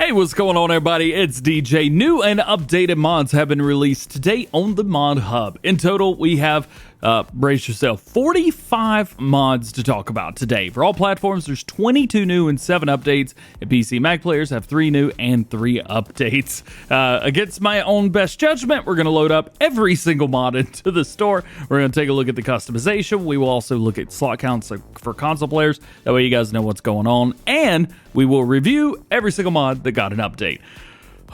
Hey, what's going on, everybody? It's DJ. New and updated mods have been released today on the Mod Hub. In total, we have, brace yourself, 45 mods to talk about today. For all platforms, there's 22 new and 7 updates. And PC Mac players have 3 new and 3 updates. Against my own best judgment, we're going to load up every single mod into the store. We're going to take a look at the customization. We will also look at slot counts for console players. That way you guys know what's going on. And we will review every single mod that got an update.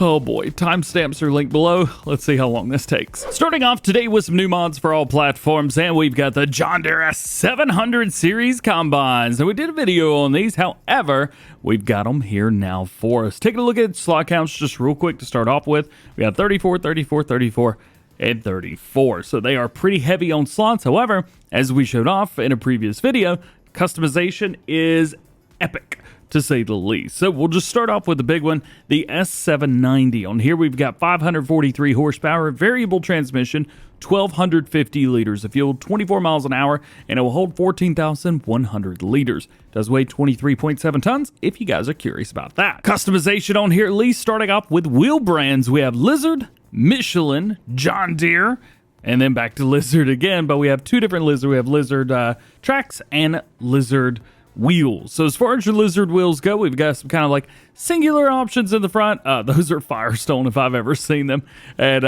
Oh boy, timestamps are linked below. Let's see how long this takes. Starting off today with some new mods for all platforms, and we've got the John Deere S700 series combines. And we did a video on these, however, we've got them here now for us. Taking a look at slot counts just real quick to start off with. We got 34, 34, 34, and 34. So they are pretty heavy on slots. However, as we showed off in a previous video, customization is epic, to say the least. So we'll just start off with the big one, the S790. On here we've got 543 horsepower, variable transmission, 1,250 liters of fuel, 24 miles an hour, and it will hold 14,100 liters. Does weigh 23.7 tons, if you guys are curious about that. Customization on here, at least starting off with wheel brands, we have Lizard, Michelin, John Deere, and then back to Lizard again, but we have 2 different Lizard. We have Lizard tracks and Lizard wheels. So as far as your Lizard wheels go, we've got some kind of like singular options in the front. Those are Firestone if I've ever seen them. And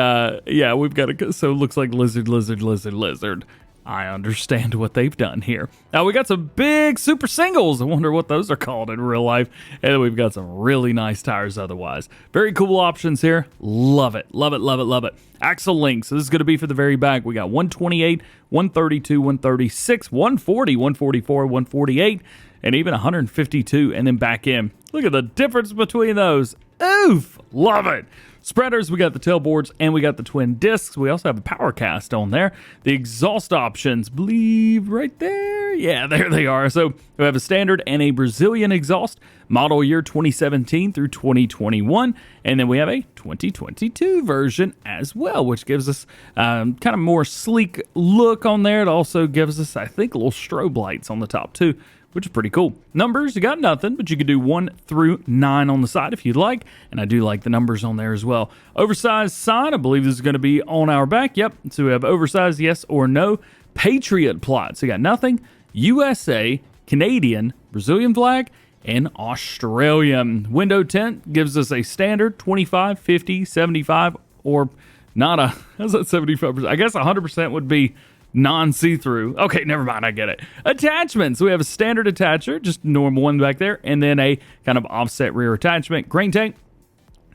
yeah, we've got so it looks like Lizard, Lizard, Lizard, Lizard. I understand what they've done here. Now we got some big super singles. I wonder what those are called in real life. And then we've got some really nice tires otherwise. Very cool options here. Love it. Love it, love it, love it. Axle links. This is going to be for the very back. We got 128, 132, 136, 140, 144, 148, and even 152. And then back in. Look at the difference between those. Oof. Love it. Spreaders, we got the tailboards, and we got the twin discs. We also have a power cast on there. The exhaust options, believe right there. Yeah, there they are. So we have a standard and a Brazilian exhaust, model year 2017 through 2021. And then we have a 2022 version as well, which gives us kind of more sleek look on there. It also gives us, I think, little strobe lights on the top too, which is pretty cool. Numbers, you got nothing, but you could do 1 through 9 on the side if you'd like, and I do like the numbers on there as well. Oversized sign, I believe this is going to be on our back. Yep, so we have oversized, yes or no. Patriot plot, so you got nothing. USA, Canadian, Brazilian flag, and Australian. Window tint gives us a standard 25, 50, 75, or not a, how's that 75%? I guess 100% would be non-see-through. Okay, never mind, I get it. Attachments. We have a standard attacher, just normal one back there, and then a kind of offset rear attachment. Grain tank,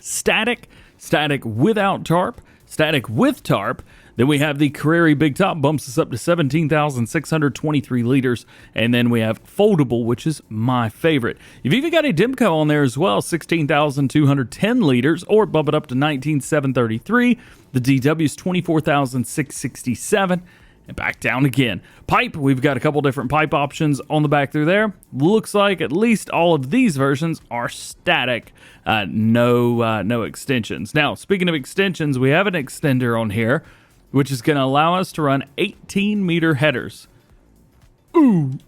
static, static without tarp, static with tarp. Then we have the Carrera big top, bumps us up to 17,623 liters. And then we have foldable, which is my favorite. You've even got a Demco on there as well, 16,210 liters, or bump it up to 19,733. The DW is 24,667. And back down again. Pipe, we've got a couple different pipe options on the back through there. Looks like at least all of these versions are static, no extensions. Now, speaking of extensions, we have an extender on here, which is going to allow us to run 18-meter headers. Ooh.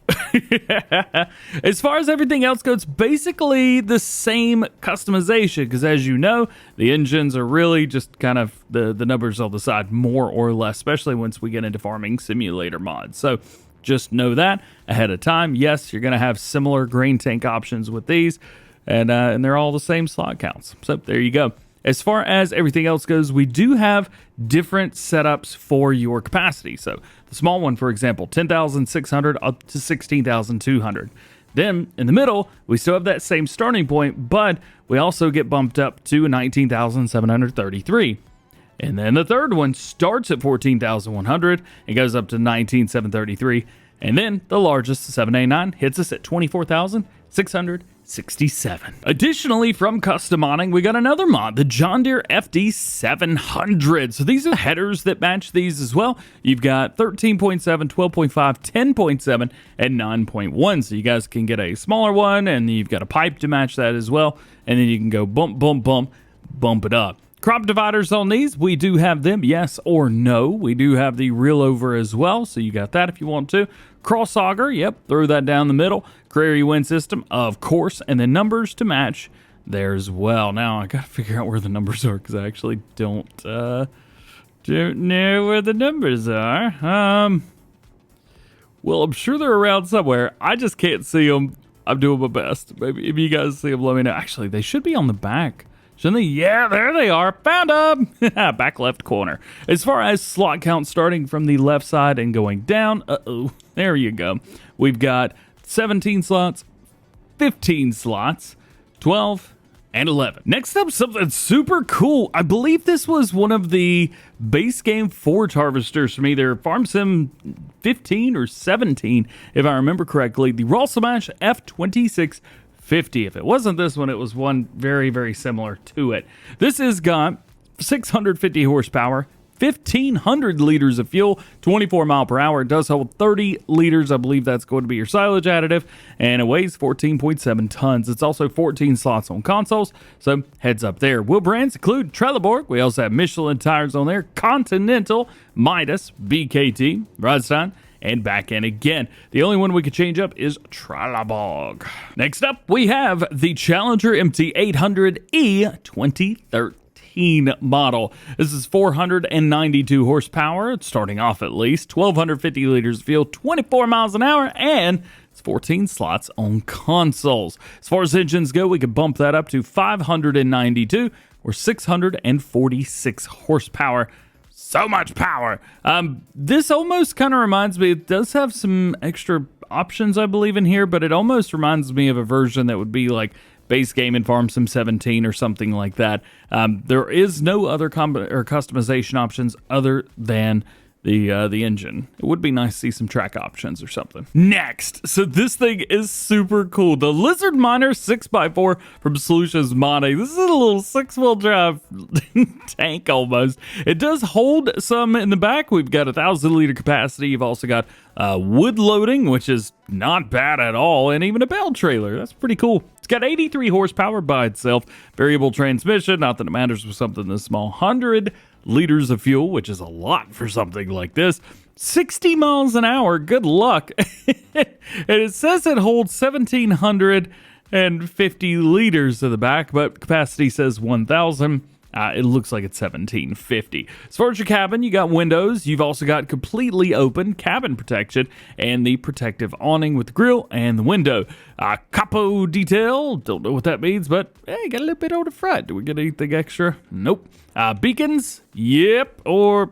As far as everything else goes, basically the same customization, because as you know, the engines are really just kind of the numbers on the side, more or less, especially once we get into farming simulator mods. So just know that ahead of time. Yes, you're going to have similar grain tank options with these, and they're all the same slot counts. So there you go. As far as everything else goes, we do have different setups for your capacity. So the small one, for example, 10,600 up to 16,200. Then in the middle, we still have that same starting point, but we also get bumped up to 19,733. And then the third one starts at 14,100 and goes up to 19,733. And then the largest, the 789, hits us at 24,667. Additionally, from custom modding, we got another mod, the John Deere FD700. So these are the headers that match these as well. You've got 13.7, 12.5, 10.7, and 9.1. So you guys can get a smaller one, and you've got a pipe to match that as well. And then you can go bump, bump, bump, bump it up. Crop dividers on these, we do have them, yes or no. We do have the reel over as well, so you got that if you want to. Cross auger, yep, throw that down the middle. Carrera wind system, of course, and then numbers to match there as well. Now I gotta figure out where the numbers are because I actually don't know where the numbers are. Well, I'm sure they're around somewhere. I just can't see them. I'm doing my best. Maybe if you guys see them, let me know. Actually, they should be on the back. Shouldn't they? Yeah, there they are. Found them. Back left corner. As far as slot count, starting from the left side and going down. There you go. We've got 17 slots, 15 slots, 12, and 11. Next up, something super cool. I believe this was one of the base game forage harvesters from either Farm Sim 15 or 17, if I remember correctly. The Rostselmash F 2650. If it wasn't this one, it was one very, very similar to it. This has got 650 horsepower, 1,500 liters of fuel, 24 mile per hour. It does hold 30 liters. I believe that's going to be your silage additive, and it weighs 14.7 tons. It's also 14 slots on consoles, so heads up there. Wheel brands include Trelleborg. We also have Michelin tires on there, Continental, Midas, BKT, Rodstein, and back in again. The only one we could change up is Trelleborg. Next up, we have the Challenger MT800E 2013 model. This is 492 horsepower. It's starting off at least 1,250 liters of fuel, 24 miles an hour, and it's 14 slots on consoles. As far as engines go, we could bump that up to 592 or 646 horsepower. So much power. This almost kind of reminds me, it does have some extra options, I believe, in here, but it almost reminds me of a version that would be like base game in Farm Sim 17 or something like that. There is no other customization options other than the engine. It would be nice to see some track options or something. Next, so this thing is super cool. The Lizard Miner 6x4 from Solutions Modding. This is a little 6-wheel drive tank almost. It does hold some in the back. We've got 1,000 liter capacity. You've also got wood loading, which is not bad at all, and even a bale trailer. That's pretty cool. It's got 83 horsepower by itself. Variable transmission, not that it matters with something this small. 100 liters of fuel, which is a lot for something like this. 60 miles an hour, good luck. And it says it holds 1,750 liters to the back, but capacity says 1,000. It looks like it's 1,750. As far as your cabin, you got windows. You've also got completely open cabin protection and the protective awning with the grill and the window. Capo detail, don't know what that means, but hey, got a little bit on the front. Do we get anything extra? Nope. Beacons, yep, or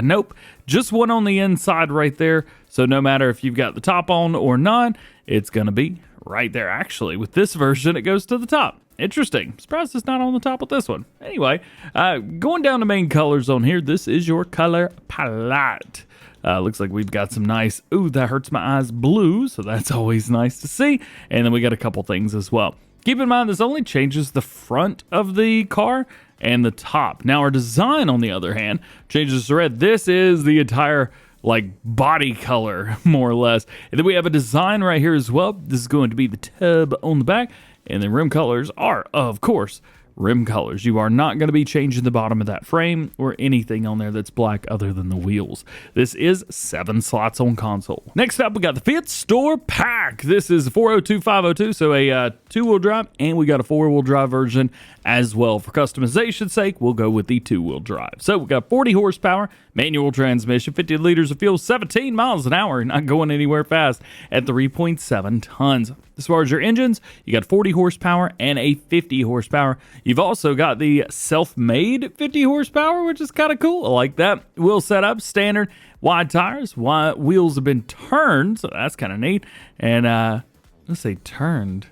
nope. Just one on the inside right there. So no matter if you've got the top on or not, it's going to be right there. Actually, with this version, it goes to the top. Interesting. Surprised it's not on the top with this one. Anyway, going down to main colors on here, this is your color palette. Looks like we've got some nice, ooh, that hurts my eyes, blue, so that's always nice to see. And then we got a couple things as well. Keep in mind, this only changes the front of the car and the top. Now, our design, on the other hand, changes to red. This is the entire like body color, more or less. And then we have a design right here as well. This is going to be the tub on the back. And the rim colors are, of course, rim colors. You are not going to be changing the bottom of that frame or anything on there that's black other than the wheels. This is 7 slots on console. Next up, we got the Fiat Store Pack. This is 402-502, so a 2-wheel drive, and we got a 4-wheel drive version as well. For customization's sake, we'll go with the 2-wheel drive. So we got 40 horsepower, manual transmission, 50 liters of fuel, 17 miles an hour, not going anywhere fast, at 3.7 tons. As far as your engines, you got 40 horsepower and a 50 horsepower. You've also got the self-made 50 horsepower, which is kind of cool. I like that. Wheel setup, standard, wide tires. Wheels have been turned, so that's kind of neat. And let's say turned.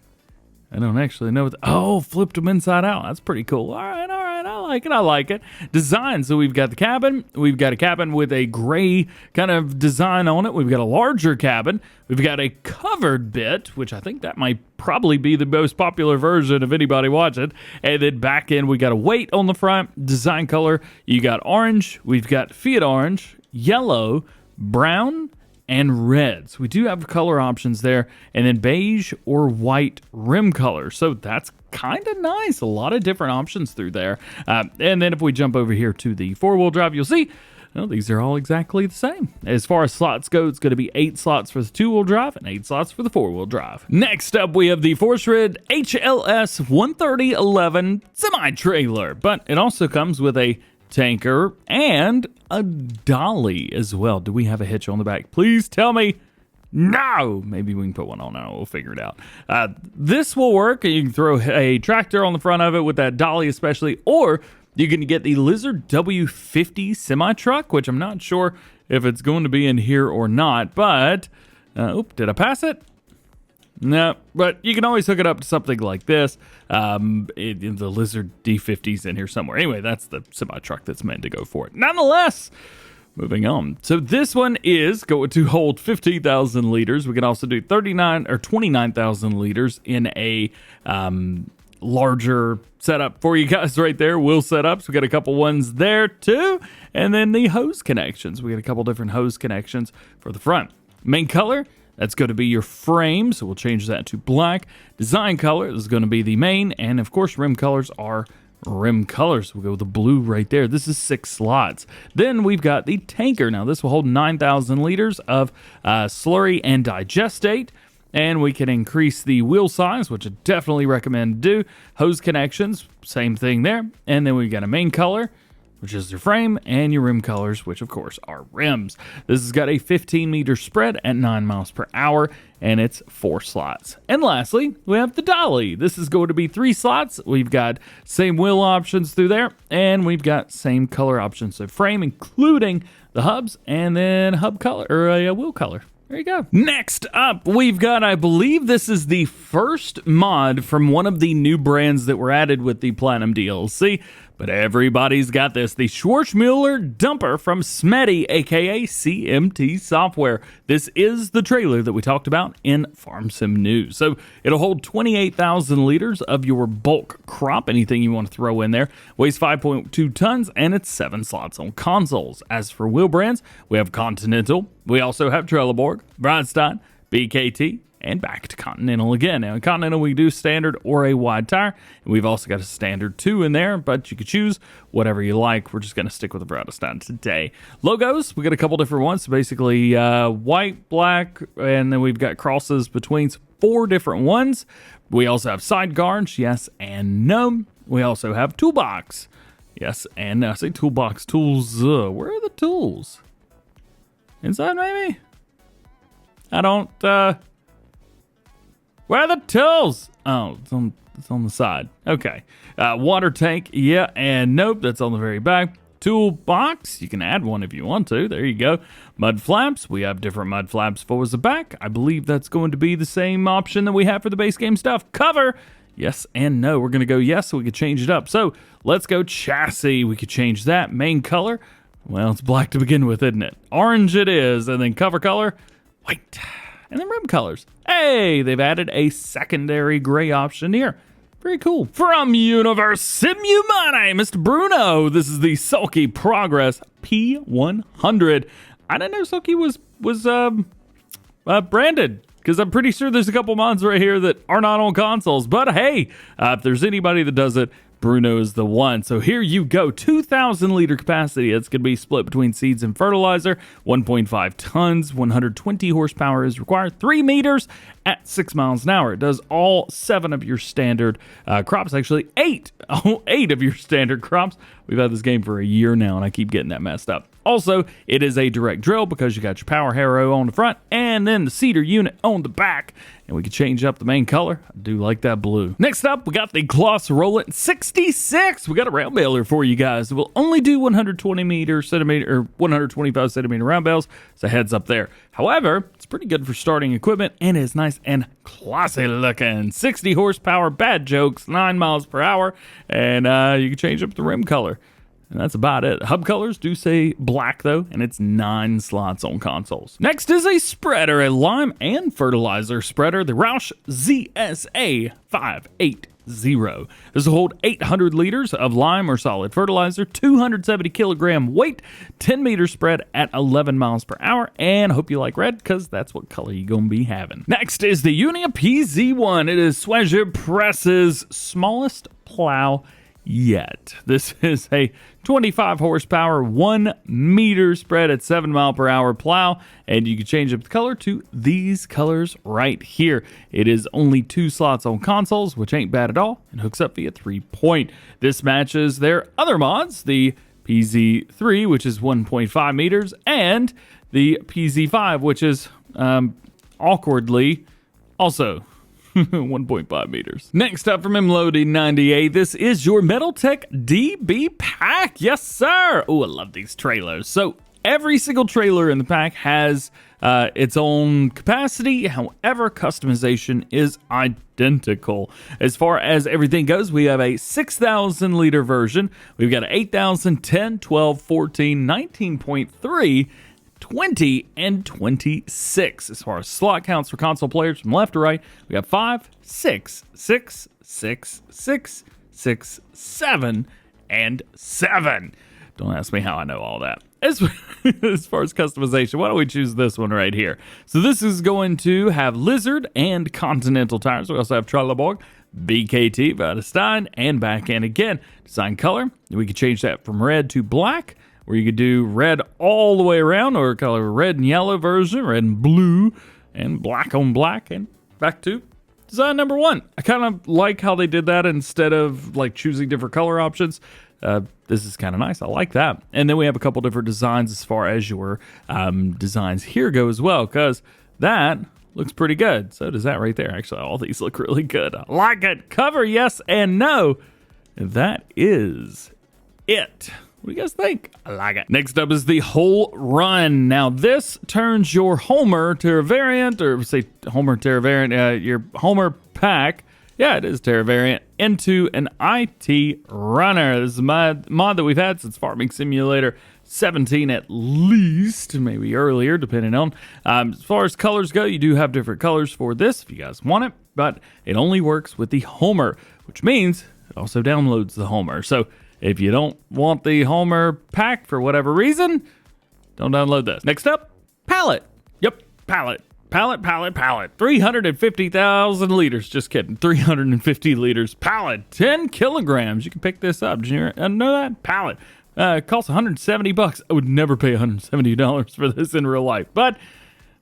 I don't actually know what flipped them inside out. That's pretty cool. All right. I like it. Design. So we've got the cabin. We've got a cabin with a gray kind of design on it. We've got a larger cabin. We've got a covered bit, which I think that might probably be the most popular version of anybody watching. And then back in, we got a weight on the front. Design color. You got orange. We've got Fiat orange, yellow, brown, and reds. We do have color options there, and then beige or white rim color. So that's kind of nice. A lot of different options through there. And then if we jump over here to the 4-wheel drive, you'll see Well, these are all exactly the same. As far as slots go, it's going to be 8 slots for the 2-wheel drive and 8 slots for the 4-wheel drive. Next up, we have the Fortschritt HLS 13011 semi-trailer, but it also comes with a tanker and a dolly as well. Do we have a hitch on the back? Please tell me. No! Maybe we can put one on now. We'll figure it out. This will work. You can throw a tractor on the front of it with that dolly especially, or you can get the Lizard W50 semi-truck, which I'm not sure if it's going to be in here or not, but... did I pass it? No, but you can always hook it up to something like this. The Lizard D50's in here somewhere. Anyway, that's the semi-truck that's meant to go for it. Nonetheless, moving on. So this one is going to hold 15,000 liters. We can also do 29,000 liters in a larger setup for you guys right there. Wheel setups. We got a couple ones there too. And then the hose connections. We got a couple different hose connections for the front. Main color, that's going to be your frame, so we'll change that to black. Design color is going to be the main, and of course rim colors are rim colors. We'll go with the blue right there. This is 6 slots. Then we've got the tanker. Now this will hold 9,000 liters of slurry and digestate, and we can increase the wheel size, which I definitely recommend do. Hose connections, same thing there. And then we've got a main color, which is your frame, and your rim colors, which of course are rims. This has got a 15-meter spread at 9 miles per hour, and it's 4 slots. And lastly, we have the dolly. This is going to be 3 slots. We've got same wheel options through there, and we've got same color options. So frame, including the hubs, and then hub color, or a wheel color. There you go. Next up, we've got, I believe this is the first mod from one of the new brands that were added with the Platinum DLC, but everybody's got this. The Schwarzmueller Dumper from Smetty, aka CMT Software. This is the trailer that we talked about in Farm Sim News. So it'll hold 28,000 liters of your bulk crop, anything you want to throw in there. Weighs 5.2 tons, and it's 7 slots on consoles. As for wheel brands, we have Continental. We also have Trelleborg, Bradstein, BKT, and back to Continental again. Now in Continental, we do standard or a wide tire, and we've also got a standard 2 in there, but you could choose whatever you like. We're just going to stick with the Bradstein today. Logos, we got a couple different ones. So basically white, black, and then we've got crosses between 4 different ones. We also have side guards, yes and no. We also have toolbox, yes and no. I say toolbox, tools. Where are the tools? Inside, maybe? I don't, where are the tools? Oh, it's on the side. Okay. Water tank, yeah and nope. That's on the very back. Toolbox, you can add one if you want to. There you go. Mud flaps, we have different mud flaps for the back. I believe that's going to be the same option that we have for the base game stuff. Cover, yes and no. We're going to go yes, so we could change it up. So let's go chassis. We could change that. Main color, well, it's black to begin with, isn't it? Orange it is. And then cover color, white. And then rim colors. Hey, they've added a secondary gray option here. Very cool. From Universe Simumane, Mr. Bruno. This is the Sulky Progress P100. I didn't know Sulky was branded, because I'm pretty sure there's a couple mods right here that are not on consoles. But hey, if there's anybody that does it, Bruno is the one. So here you go. 2,000 liter capacity. It's going to be split between seeds and fertilizer. 1.5 tons. 120 horsepower is required. 3 meters at 6 miles an hour. It does all 7 of your standard crops. Actually, 8. Oh, 8 of your standard crops. We've had this game for a year now, and I keep getting that messed up. Also, it is a direct drill because you got your power harrow on the front and then the seeder unit on the back. And we can change up the main color. I do like that blue. Next up, we got the Claas Rollant 66. We got a round baler for you guys. We'll only do 125 centimeter round bales. So heads up there. However, it's pretty good for starting equipment and is nice and classy looking. 60 horsepower, bad jokes, 9 miles per hour. And you can change up the rim color. And that's about it. Hub colors do say black, though, and it's 9 slots on consoles. Next is a spreader, a lime and fertilizer spreader, the RAUCH ZSA-580. This will hold 800 liters of lime or solid fertilizer, 270 kilogram weight, 10 meter spread at 11 miles per hour, and I hope you like red, because that's what color you're going to be having. Next is the UNIA PZ1. It is Swagger Press's smallest plow yet. This is a 25 horsepower, 1 meter spread at 7 mile per hour plow, and you can change up the color to these colors right here. It is only 2 slots on consoles, which ain't bad at all, and hooks up via 3-point. This matches their other mods, the PZ3, which is 1.5 meters, and the PZ5, which is awkwardly also 1.5 meters. Next up from Mlody 98, this is your Metaltech DB Pack. Yes, sir. Oh, I love these trailers. So every single trailer in the pack has its own capacity. However, customization is identical. As far as everything goes, we have a 6,000 liter version. We've got an 8,000, 10, 12, 14, 19.3, 20, and 26. As far as slot counts for console players from left to right, we got 5, 6, 6, 6, 6, 6, 7, and 7. Don't ask me how I know all that. As far as customization, why don't we choose this one right here? So this is going to have Lizard and Continental tires. We also have Trelleborg, BKT, Vadestein, and back end again. Design color, we can change that from red to black, where you could do red all the way around, or color red and yellow version, red and blue, and black on black, and back to design number 1. I kind of like how they did that instead of like choosing different color options. This is kind of nice. I like that. And then we have a couple different designs as far as your designs here go as well, because that looks pretty good. So does that right there. Actually, all these look really good. I like it. Cover, yes and no. And that is it. What do you guys think? I like it. Next up is the HolRun. Now, this turns your Homer Terra variant, or say Homer Terra variant, your Homer pack, yeah, it is Terra variant, into an ITRunner. This is a mod that we've had since Farming Simulator 17 at least, maybe earlier, depending on. As far as colors go, you do have different colors for this if you guys want it, but it only works with the Homer, which means it also downloads the Homer. So if you don't want the Homer pack for whatever reason, don't download this. Next up, Pallet. Yep, Pallet. Pallet. 350,000 liters. Just kidding. 350 liters. Pallet. 10 kilograms. You can pick this up. Did you know that? Pallet. It costs $170. I would never pay $170 for this in real life. But,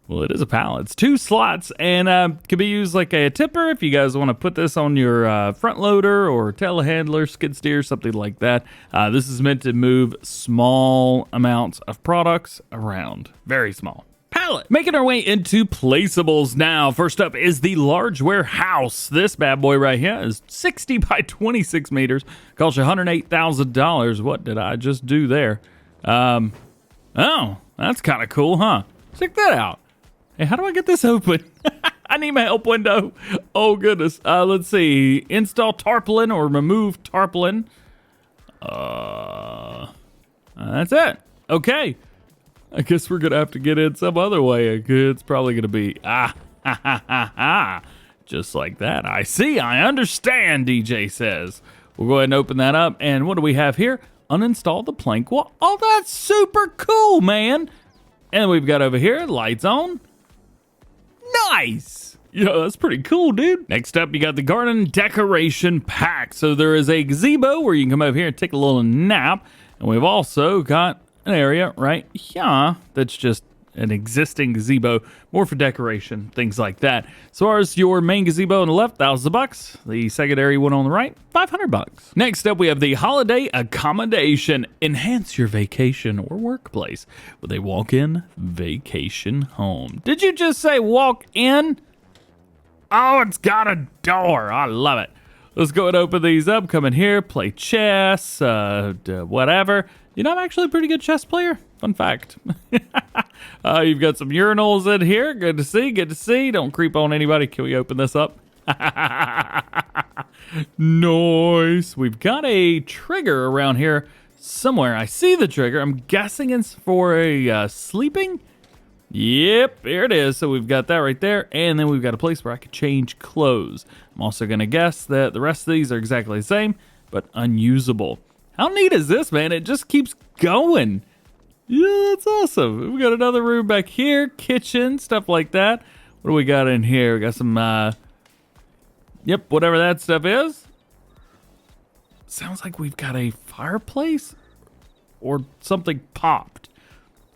well, it is a pallet. It's 2 slots and can be used like a tipper if you guys want to put this on your front loader or telehandler, skid steer, something like that. This is meant to move small amounts of products around. Very small. Pallet. Making our way into placeables now. First up is the large warehouse. This bad boy right here is 60 by 26 meters. Costs you $108,000. What did I just do there? Oh, that's kind of cool, huh? Check that out. Hey, how do I get this open? I need my help window. Oh, goodness. Let's see. Install tarpaulin or remove tarpaulin. That's it. Okay. I guess we're going to have to get in some other way. It's probably going to be, just like that. I see. I understand, DJ says. We'll go ahead and open that up. And what do we have here? Uninstall the plank wall. Oh, that's super cool, man. And we've got over here, lights on. Nice. Yeah, that's pretty cool, dude. Next up, you got the garden decoration pack. So there is a gazebo where you can come over here and take a little nap. And we've also got an area right here that's just an existing gazebo, more for decoration, things like that. As far as your main gazebo on the left, $1,000. The secondary one on the right, $500. Next up, we have the holiday accommodation. Enhance your vacation or workplace with a walk-in vacation home. Did you just say walk in? Oh, it's got a door. I love it. Let's go and open these up. Come in here, play chess, whatever. You know, I'm actually a pretty good chess player. Fun fact. You've got some urinals in here. Good to see. Good to see. Don't creep on anybody. Can we open this up? Nice. We've got a trigger around here somewhere. I see the trigger. I'm guessing it's for a sleeping. Yep, here it is. So we've got that right there. And then we've got a place where I could change clothes. I'm also going to guess that the rest of these are exactly the same, but unusable. How neat is this, man? It just keeps going. Yeah, that's awesome. We got another room back here, kitchen, stuff like that. What do we got in here? We got some, whatever that stuff is. Sounds like we've got a fireplace or something popped.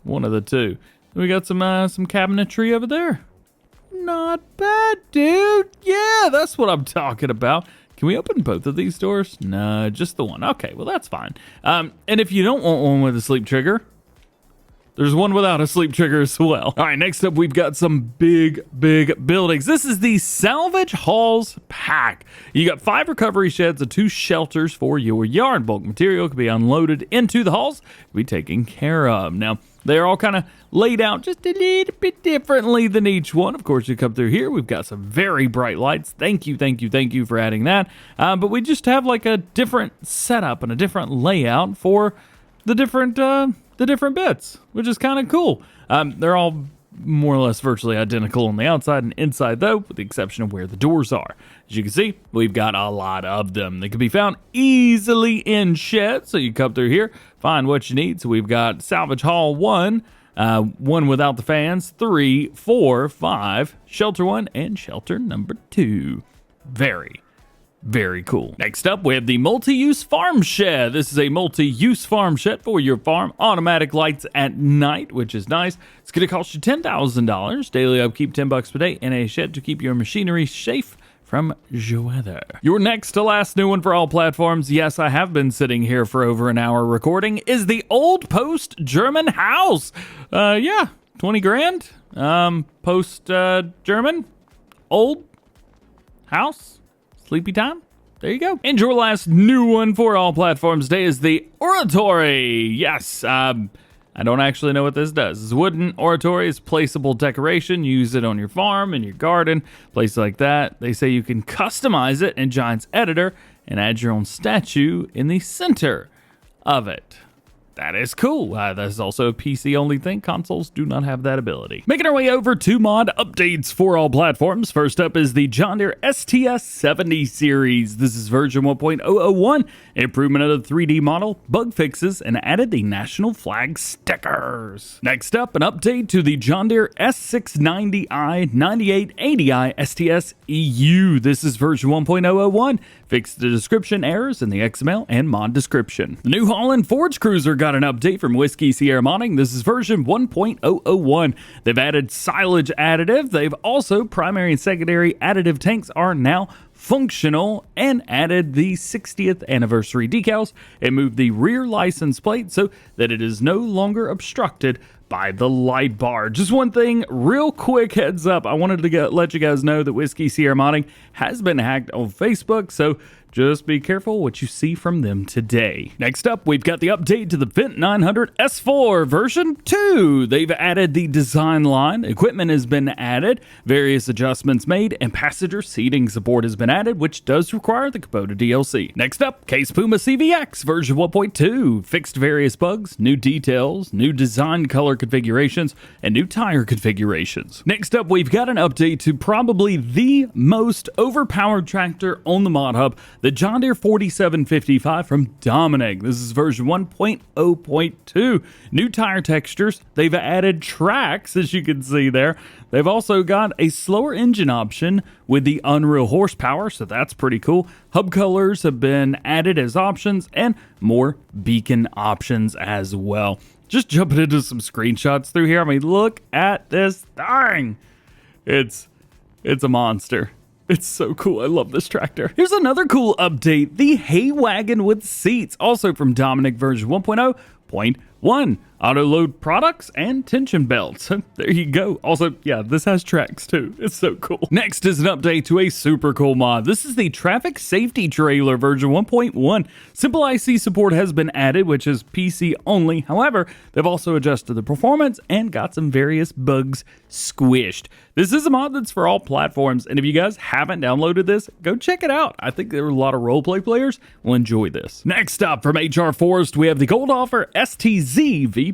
One of the two. We got some cabinetry over there. Not bad, dude. Yeah, that's what I'm talking about. Can we open both of these doors? No, just the one. Okay, well, that's fine. And if you don't want one with a sleep trigger, there's one without a sleep trigger as well. All right, next up, we've got some big buildings. This is the Salvage Hauls Pack. You got 5 recovery sheds and 2 shelters for your yard. Bulk material can be unloaded into the halls, be taken care of. Now, they're all kind of laid out just a little bit differently than each one. Of course, you come through here, we've got some very bright lights. Thank you for adding that. But we just have like a different setup and a different layout for the different bits, which is kind of cool. They're all more or less virtually identical on the outside and inside, though, with the exception of where the doors are. As you can see, we've got a lot of them. They can be found easily in sheds, so you come through here, find what you need. So we've got Salvage Haul 1, one without the fans, 3, 4, 5, Shelter 1, and Shelter number 2. Very cool. Next up, we have the multi-use farm shed. This is a multi-use farm shed for your farm. Automatic lights at night, which is nice. It's going to cost you $10,000. Daily upkeep $10 per day, and a shed to keep your machinery safe from weather. Your next to last new one for all platforms, yes, I have been sitting here for over an hour recording, is the Old Post German house. Yeah, 20 grand. Post German, old house. Sleepy time? There you go. And your last new one for all platforms today is the Oratory. Yes, I don't actually know what this does. It's wooden Oratory is placeable decoration. Use it on your farm, in your garden, places like that. They say you can customize it in Giants Editor and add your own statue in the center of it. That is cool. That's also a PC-only thing. Consoles do not have that ability. Making our way over to mod updates for all platforms. First up is the John Deere STS-70 series. This is version 1.001. Improvement of the 3D model, bug fixes, and added the national flag stickers. Next up, an update to the John Deere S690i 9880i STS EU. This is version 1.001. Fixed the description errors in the XML and mod description. The New Holland Forage Cruiser got an update from Whiskey Sierra Modding. This is version 1.001. They've added silage additive. They've also primary and secondary additive tanks are now functional, and added the 60th anniversary decals and moved the rear license plate so that it is no longer obstructed by the light bar. Just one thing, real quick heads up. I wanted to let you guys know that Whiskey Sierra Modding has been hacked on Facebook, so just be careful what you see from them today. Next up, we've got the update to the Fendt 900 S4 version 2. They've added the design line, equipment has been added, various adjustments made, and passenger seating support has been added, which does require the Kubota DLC. Next up, Case Puma CVX version 1.2. Fixed various bugs, new details, new design color configurations, and new tire configurations. Next up, we've got an update to probably the most overpowered tractor on the Mod Hub, the John Deere 4755 from Dominic. This is version 1.0.2. New tire textures. They've added tracks, as you can see there. They've also got a slower engine option with the Unreal horsepower, so that's pretty cool. Hub colors have been added as options, and more beacon options as well. Just jumping into some screenshots through here. I mean, look at this thing. It's a monster. It's so cool. I love this tractor. Here's another cool update. The hay wagon with seats, also from Dominic version 1.0.1. Auto load products and tension belts. There you go. Also, yeah, this has tracks too. It's so cool. Next is an update to a super cool mod. This is the traffic safety trailer version 1.1. Simple IC support has been added, which is PC only. However, they've also adjusted the performance and got some various bugs squished. This is a mod that's for all platforms, and if you guys haven't downloaded this, go check it out. I think there are a lot of roleplay players will enjoy this. Next up, from HR Forest, we have the Goldhofer STZ-VP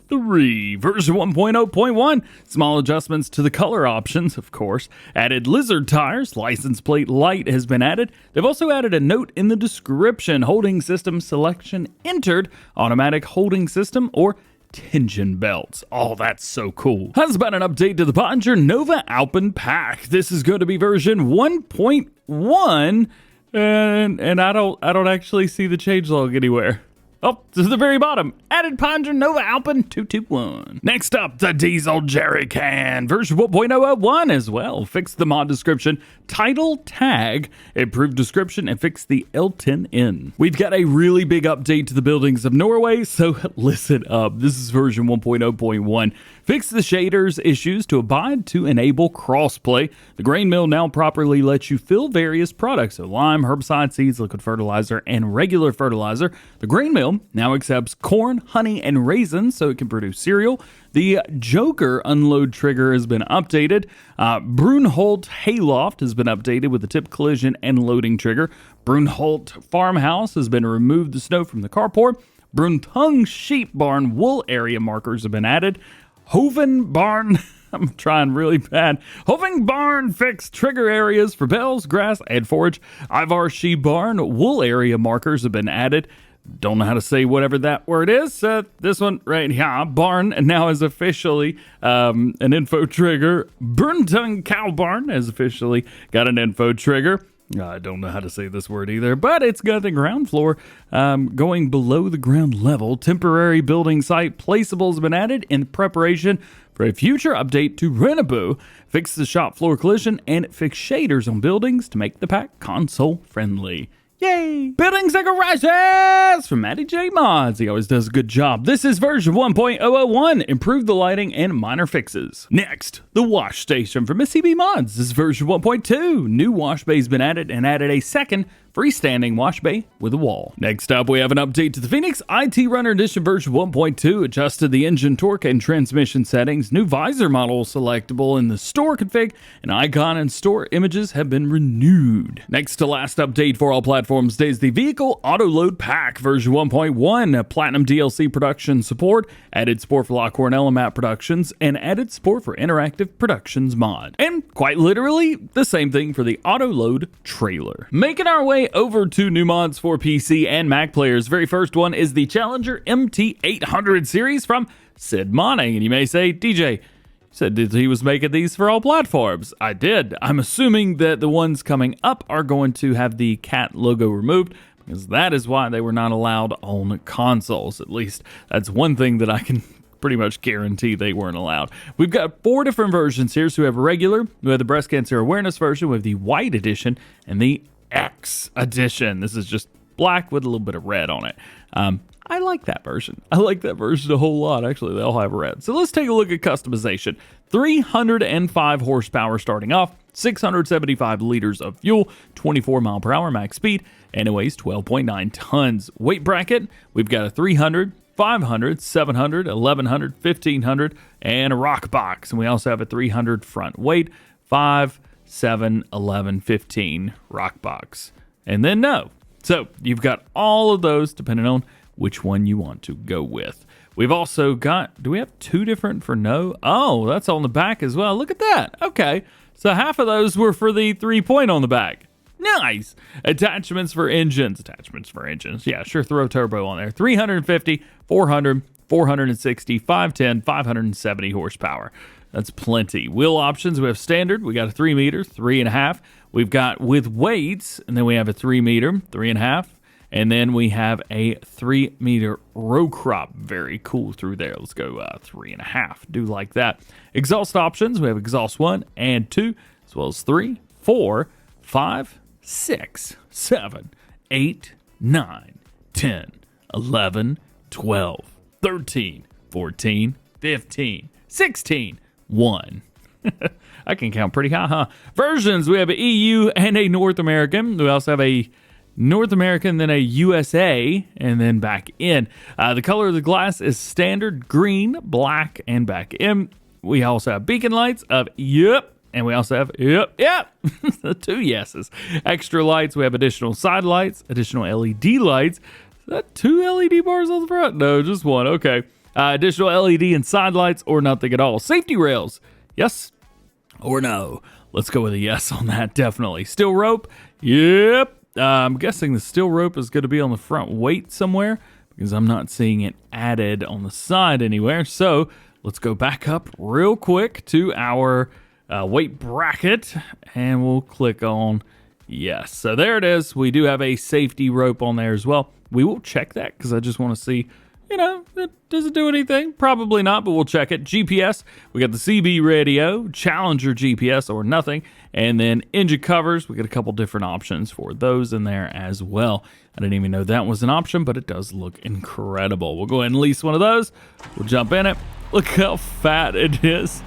3, version 1.0.1. Small adjustments to the color options, of course. Added lizard tires, license plate light has been added. They've also added a note in the description, holding system selection entered, automatic holding system, or tension belts. Oh, that's so cool. How's about an update to the Pöttinger NovaAlpin pack? This is going to be version 1.1. and I don't actually see the changelog anywhere. Oh, this is the very bottom. Added Pöttinger NovaAlpin 221. Next up, the diesel Jerrican version 1.001 as well. Fixed the mod description, title tag, improved description, and fixed the L10N. We've got a really big update to the buildings of Norway, so listen up. This is version 1.0.1. Fix the shaders issues to abide to enable crossplay. The grain mill now properly lets you fill various products, so lime, herbicide, seeds, liquid fertilizer, and regular fertilizer. The grain mill now accepts corn, honey, and raisins, so it can produce cereal. The Joker unload trigger has been updated. Brunholt Hayloft has been updated with the tip collision and loading trigger. Brunholt Farmhouse has been removed the snow from the carport. Bruntung Sheep Barn wool area markers have been added. Hoven Barn, I'm trying really bad. Hoven Barn fixed trigger areas for bells, grass, and forage. Ivar Sheep Barn wool area markers have been added. Don't know how to say whatever that word is. This one right here, barn, now is officially an info trigger. Bruntung Cow Barn has officially got an info trigger. I don't know how to say this word either, but it's got the ground floor going below the ground level. Temporary building site placeables have been added in preparation for a future update to Renaboo. Fix the shop floor collision and fix shaders on buildings to make the pack console friendly. Yay! Buildings and garages from Matty J Mods. He always does a good job. This is version 1.001. Improve the lighting and minor fixes. Next, the wash station from SCB Mods. This is version 1.2. New wash bay has been added and added a second freestanding wash bay with a wall. Next up, we have an update to the Phoenix ITRunner Edition version 1.2. Adjusted the engine torque and transmission settings. New visor model selectable in the store config, and icon and store images have been renewed. Next to last update for all platforms is the Vehicle Auto Load Pack version 1.1. Platinum DLC production support, added support for Lockhorn Element Productions, and added support for Interactive Productions mod. And quite literally, the same thing for the Auto Load Trailer. Making our way over to new mods for PC and Mac players. Very first one is the Challenger MT800 series from Sid Monning. And you may say, DJ, said that he was making these for all platforms. I did. I'm assuming that the ones coming up are going to have the cat logo removed, because that is why they were not allowed on consoles. At least that's one thing that I can pretty much guarantee they weren't allowed. We've got 4 different versions here. So we have a regular, we have the breast cancer awareness version, we have the white edition, and the X edition. This is just black with a little bit of red on it. I like that version. I like that version a whole lot. Actually, they all have red. So let's take a look at customization. 305 horsepower starting off, 675 liters of fuel, 24 mile per hour max speed, and it weighs 12.9 tons. Weight bracket, we've got a 300, 500, 700, 1100, 1500, and a rock box. And we also have a 300 front weight, 5, 7, 11, 15 rock box. And then no. So you've got all of those depending on which one you want to go with. We've also got, do we have 2 different for no? Oh, that's on the back as well. Look at that. Okay. So half of those were for the 3-point on the back. Nice. Attachments for engines. Yeah, sure. Throw turbo on there. 350, 400, 460, 510, 570 horsepower. That's plenty. Wheel options, we have standard. We got a 3 meter, 3.5. We've got with weights, and then we have a 3 meter, 3.5. And then we have a 3 meter row crop. Very cool through there. Let's go 3.5. Do like that. Exhaust options, we have exhaust 1 and 2, as well as 3, 4, 5, 6, 7, 8, 9, 10, 11, 12, 13, 14, 15, 16, 1. I can count pretty high, huh? Versions, we have an EU and a North American. We also have a North American, then a USA, and then back in. The color of the glass is standard green, black, and back in. We also have beacon lights of yep, and we also have yep. 2 yeses. Extra lights, we have additional side lights, additional LED lights. Is that 2 LED bars on the front? No, just 1. Okay. Additional LED and side lights, or nothing at all. Safety rails, yes or no? Let's go with a yes on that, definitely. Steel rope, yep. I'm guessing the steel rope is going to be on the front weight somewhere, because I'm not seeing it added on the side anywhere. So let's go back up real quick to our weight bracket, and we'll click on Yes, so there it is. We do have a safety rope on there as well. We will check that because I just want to see, does it do anything? Probably not, but we'll check it. GPS, we got the CB radio, Challenger GPS or nothing, and then engine covers. We got a couple different options for those in there as well. I didn't even know that was an option, but it does look incredible. We'll go ahead and lease one of those. We'll jump in it. Look how fat it is.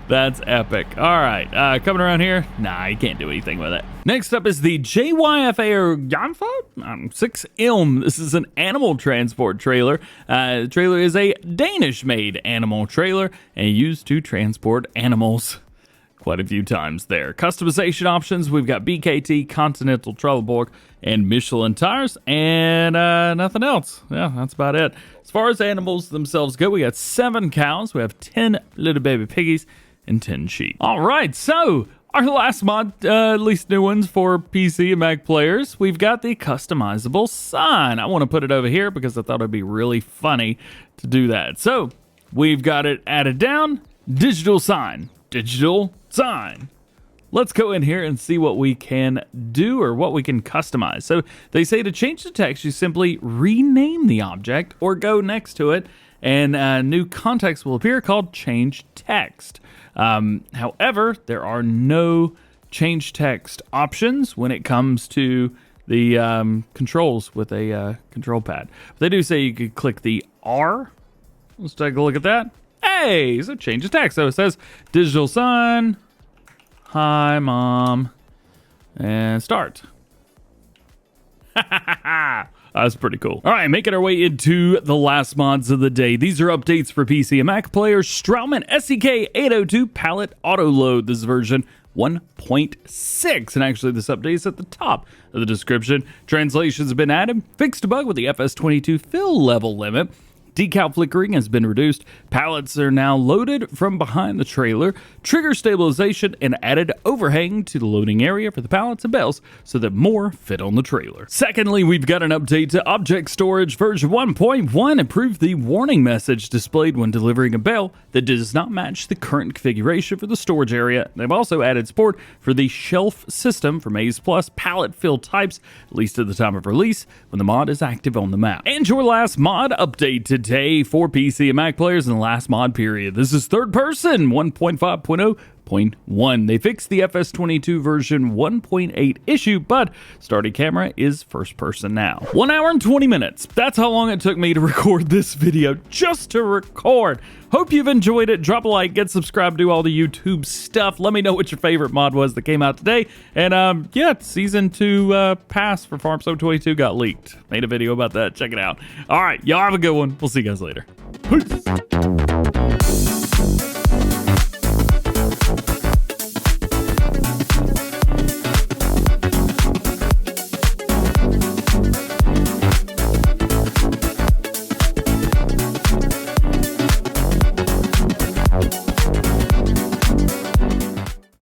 That's epic. All right, coming around here. Nah, you can't do anything with it. Next up is the JYFA or JYFA 6 Ilm. This is an animal transport trailer. The trailer is a Danish-made animal trailer and used to transport animals quite a few times there. Customization options, we've got BKT, Continental Trelleborg, and Michelin tires, and nothing else. Yeah, that's about it. As far as animals themselves go, we got 7 cows, we have 10 little baby piggies, and 10 sheep. All right, so our last mod, at least new ones for PC and Mac players, we've got the customizable sign. I want to put it over here because I thought it'd be really funny to do that. So we've got it added down, digital sign. Let's go in here and see what we can do or what we can customize. So they say to change the text, you simply rename the object or go next to it, and new context will appear called change text. However, there are no change text options when it comes to the controls with a control pad. They do say you could click the R. Let's take a look at that. Hey, so change the text. So it says digital sign, hi mom, and start. That's pretty cool. All right, making our way into the last mods of the day. These are updates for PC and Mac players. Strautmann SEK 802 Pallet Auto Load. This is version 1.6, and actually this update is at the top of the description. Translations have been added. Fixed a bug with the FS22 fill level limit. Decal flickering has been reduced. Pallets are now loaded from behind the trailer. Trigger stabilization and added overhang to the loading area for the pallets and bales so that more fit on the trailer. Secondly, we've got an update to object storage version 1.1. Improved the warning message displayed when delivering a bale that does not match the current configuration for the storage area. They've also added support for the shelf system for Maze Plus pallet fill types, at least at the time of release, when the mod is active on the map. And your last mod update today for PC and Mac players in the last mod period. This is third person 1.5.0.1. They fixed the FS22 version 1.8 issue, but starting camera is first person now. 1 hour and 20 minutes. That's how long it took me to record this video, just to record. Hope you've enjoyed it. Drop a like, get subscribed, do all the YouTube stuff. Let me know what your favorite mod was that came out today. And yeah, Season 2 pass for Farm Sim 22 got leaked. Made a video about that. Check it out. All right, y'all have a good one. We'll see you guys later. Peace.